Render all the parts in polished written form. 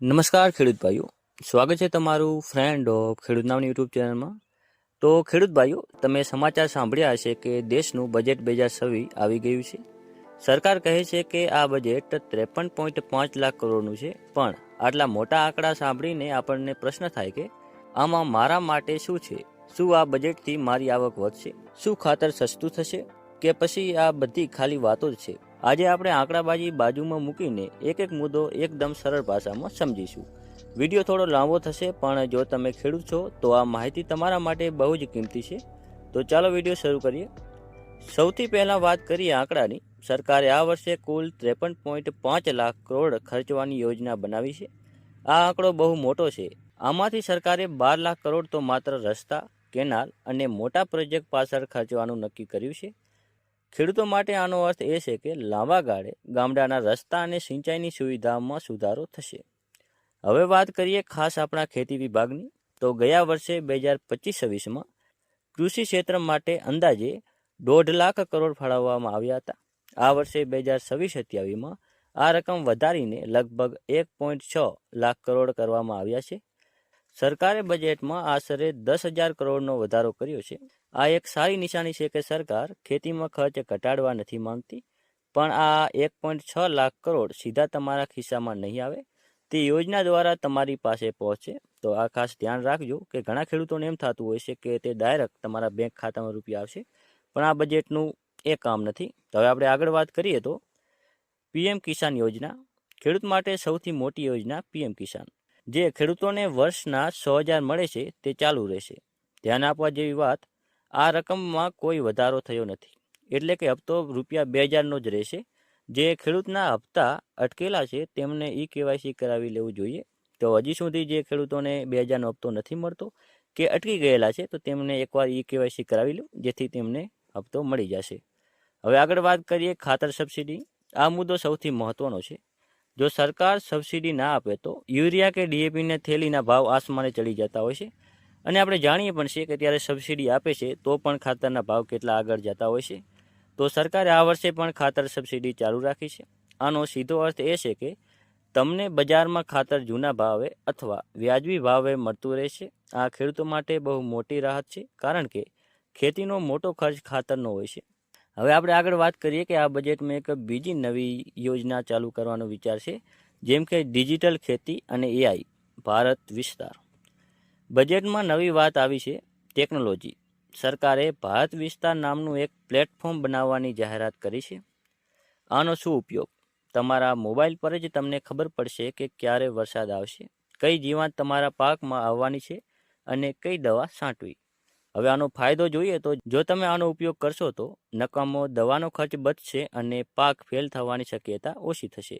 નમસ્કાર ખેડૂત ભાઈઓ, સ્વાગત છે તમારું ફ્રેન્ડ ઓફ ખેડૂત નામની યુટ્યુબ ચેનલમાં. તો ખેડૂત ભાઈઓ, તમે સમાચાર સાંભળ્યા હશે કે દેશનું બજેટ 2026 આવી ગયું છે. સરકાર કહે છે કે આ બજેટ 53.5 લાખ કરોડનું છે, પણ આટલા મોટા આંકડા સાંભળીને આપણને પ્રશ્ન થાય કે આમાં મારા માટે શું છે? શું આ બજેટથી મારી આવક વધશે? શું ખાતર સસ્તું થશે? કે પછી આ બધી ખાલી વાતો જ છે? આજે આપણે આંકડાબાજી બાજુમાં મૂકીને એક એક મુદ્દો એકદમ સરળ ભાષામાં સમજીશું. વિડીયો થોડો લાંબો થશે, પણ જો તમે ખેડૂત છો તો આ માહિતી તમારા માટે બહુ જ કિંમતી છે. તો ચાલો વિડીયો શરૂ કરીએ. સૌથી પહેલાં વાત કરીએ આંકડાની. સરકારે આ વર્ષે કુલ 53.5 લાખ કરોડ ખર્ચવાની યોજના બનાવી છે. આ આંકડો બહુ મોટો છે. આમાંથી સરકારે 12 લાખ કરોડ તો માત્ર રસ્તા, કેનાલ અને મોટા પ્રોજેક્ટ પાછળ ખર્ચવાનું નક્કી કર્યું છે. ખેડૂતો માટે આનો અર્થ એ છે કે લાંબા ગાળે ગામડાના રસ્તા અને સિંચાઈની સુવિધામાં સુધારો થશે. હવે વાત કરીએ ખાસ આપણા ખેતી વિભાગની. તો ગયા વર્ષે 2025-26માં કૃષિ ક્ષેત્ર માટે અંદાજે 1.5 લાખ કરોડ ફાળવવામાં આવ્યા હતા. આ વર્ષે 2026-27માં આ રકમ વધારીને લગભગ 1.6 લાખ કરોડ કરવામાં આવ્યા છે. સરકારે બજેટમાં આશરે 10,000 કરોડનો વધારો કર્યો છે. આ એક સારી નિશાની છે કે સરકાર ખેતીમાં ખર્ચ ઘટાડવા નથી માંગતી, પણ આ 1.6 લાખ કરોડ સીધા તમારા ખિસ્સામાં નહીં આવે, તે યોજના દ્વારા તમારી પાસે પહોંચે. તો આ ખાસ ધ્યાન રાખજો કે ઘણા ખેડૂતોને એમ થતું હોય છે કે તે ડાયરેક્ટ તમારા બેંક ખાતામાં રૂપિયા આવશે, પણ આ બજેટનું એ કામ નથી. તો હવે આપણે આગળ વાત કરીએ તો પીએમ કિસાન યોજના. ખેડૂત માટે સૌથી મોટી યોજના પીએમ કિસાન, જે ખેડૂતોને વર્ષના 100,000 મળે છે તે ચાલુ રહેશે. ધ્યાન આપવા જેવી વાત, આ રકમમાં કોઈ વધારો થયો નથી, એટલે કે હપ્તો રૂપિયા 2,000નો જ રહેશે. જે ખેડૂતના હપ્તા અટકેલા છે તેમને KYC કરાવી લેવું જોઈએ. તો હજી સુધી જે ખેડૂતોને 2,000નો હપ્તો નથી મળતો કે અટકી ગયેલા છે, તો તેમને એકવાર KYC કરાવી લો, જેથી તેમને હપ્તો મળી જશે. હવે આગળ વાત કરીએ ખાતર સબસિડી. આ મુદ્દો સૌથી મહત્વનો છે. જો સરકાર સબસિડી ના આપે તો યુરિયા કે DAPને થેલીના ભાવ આસમાને ચડી જતા હોય છે, અને આપણે જાણીએ પણ છીએ કે ત્યારે સબસિડી આપે છે તો પણ ખાતરના ભાવ કેટલા આગળ જતા હોય છે. તો સરકારે આ વર્ષે પણ ખાતર સબસિડી ચાલુ રાખી છે. આનો સીધો અર્થ એ છે કે તમને બજારમાં ખાતર જૂના ભાવે અથવા વ્યાજબી ભાવે મળતું રહેશે. આ ખેડૂતો માટે બહુ મોટી રાહત છે, કારણ કે ખેતીનો મોટો ખર્ચ ખાતરનો હોય છે. હવે આપણે આગળ વાત કરીએ કે આ બજેટમાં એક બીજી નવી યોજના ચાલુ કરવાનો વિચાર છે, જેમ કે ડિજિટલ ખેતી અને AI ભારત વિસ્તાર. બજેટમાં નવી વાત આવી છે ટેકનોલોજી. સરકારે ભારત વિસ્તાર નામનું એક પ્લેટફોર્મ બનાવવાની જાહેરાત કરી છે. આનો શું ઉપયોગ? તમારા મોબાઈલ પર જ તમને ખબર પડશે કે ક્યારે વરસાદ આવશે, કઈ જીવાત તમારા પાકમાં આવવાની છે અને કઈ દવા છાંટવી. હવે આનો ફાયદો જોઈએ તો જો તમે આનો ઉપયોગ કરશો તો નકામો દવાનો ખર્ચ બચશે અને પાક ફેલ થવાની શક્યતા ઓછી થશે.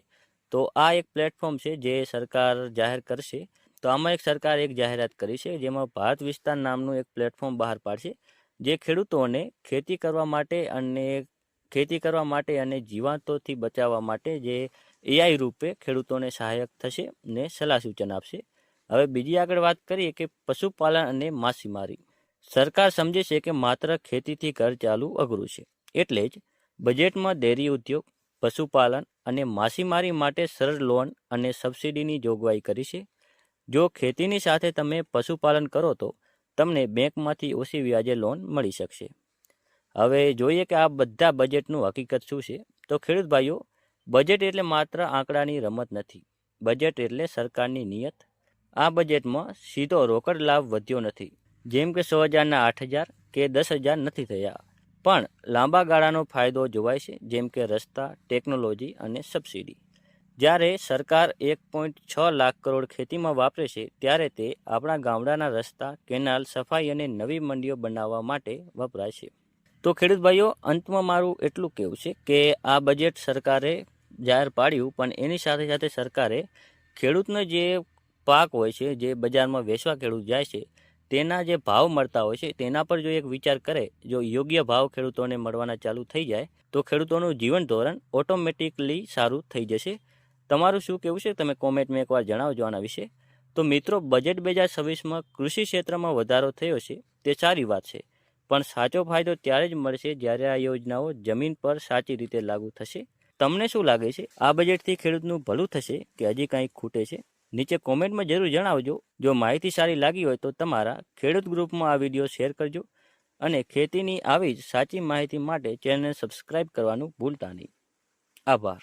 તો આ એક પ્લેટફોર્મ છે જે સરકાર જાહેર કરશે. તો આમાં સરકાર એક જાહેરાત કરી છે, જેમાં ભારત વિસ્તાર નામનું એક પ્લેટફોર્મ બહાર પાડશે, જે ખેડૂતોને ખેતી કરવા માટે અને જીવાતોથી બચાવવા માટે જે AI રૂપે ખેડૂતોને સહાયક થશે ને સલાહ સૂચન આપશે. હવે બીજી આગળ વાત કરીએ કે પશુપાલન અને માછીમારી. સરકાર સમજે છે કે માત્ર ખેતીથી ઘર ચાલવું અઘરું છે, એટલે જ બજેટમાં ડેરી ઉદ્યોગ, પશુપાલન અને માછીમારી માટે સરળ લોન અને સબસિડીની જોગવાઈ કરી છે. જો ખેતીની સાથે તમે પશુપાલન કરો તો તમને બેંકમાંથી ઓછી વ્યાજે લોન મળી શકશે. હવે જોઈએ કે આ બધા બજેટનું હકીકત શું છે. તો ખેડૂત ભાઈઓ, બજેટ એટલે માત્ર આંકડાની રમત નથી. બજેટ એટલે સરકારની નિયત. આ બજેટમાં સીધો રોકડ લાભ વધ્યો નથી, જેમ કે 100,000ના 8,000 કે 10,000 નથી થયા, પણ લાંબા ગાળાનો ફાયદો જોવાય છે, જેમ કે રસ્તા, ટેકનોલોજી અને સબસિડી. જ્યારે સરકાર 1.6 લાખ કરોડ ખેતીમાં વાપરે છે, ત્યારે તે આપણા ગામડાના રસ્તા, કેનાલ, સફાઈ અને નવી મંડીઓ બનાવવા માટે વપરાય છે. તો ખેડૂત ભાઈઓ, અંતમાં મારું એટલું કહેવું છે કે આ બજેટ સરકારે જાહેર પાડ્યું, પણ એની સાથે સાથે સરકારે ખેડૂતને જે પાક હોય છે, જે બજારમાં વેચવા ખેડૂત જાય છે, તેના જે ભાવ મળતા હોય છે તેના પર જો એક વિચાર કરે, જો યોગ્ય ભાવ ખેડૂતોને મળવાના ચાલુ થઈ જાય તો ખેડૂતોનું જીવન ધોરણ ઓટોમેટિકલી સારું થઈ જશે. તમારું શું કહેવું છે? તમે કોમેન્ટમાં એકવાર જણાવજો આના વિશે. તો મિત્રો, બજેટ 2026માં કૃષિ ક્ષેત્રમાં વધારો થયો છે તે સારી વાત છે, પણ સાચો ફાયદો ત્યારે જ મળશે જ્યારે આ યોજનાઓ જમીન પર સાચી રીતે લાગુ થશે. તમને શું લાગે છે, આ બજેટથી ખેડૂતનું ભલું થશે કે હજી કંઈક ખૂટે છે? નીચે કોમેન્ટમાં જરૂર જણાવજો. જો માહિતી સારી લાગી હોય તો તમારા ખેડૂત ગ્રુપમાં આ વિડીયો શેર કરજો અને ખેતીની આવી જ સાચી માહિતી માટે ચેનલને સબસ્ક્રાઇબ કરવાનું ભૂલતા નહીં. આભાર.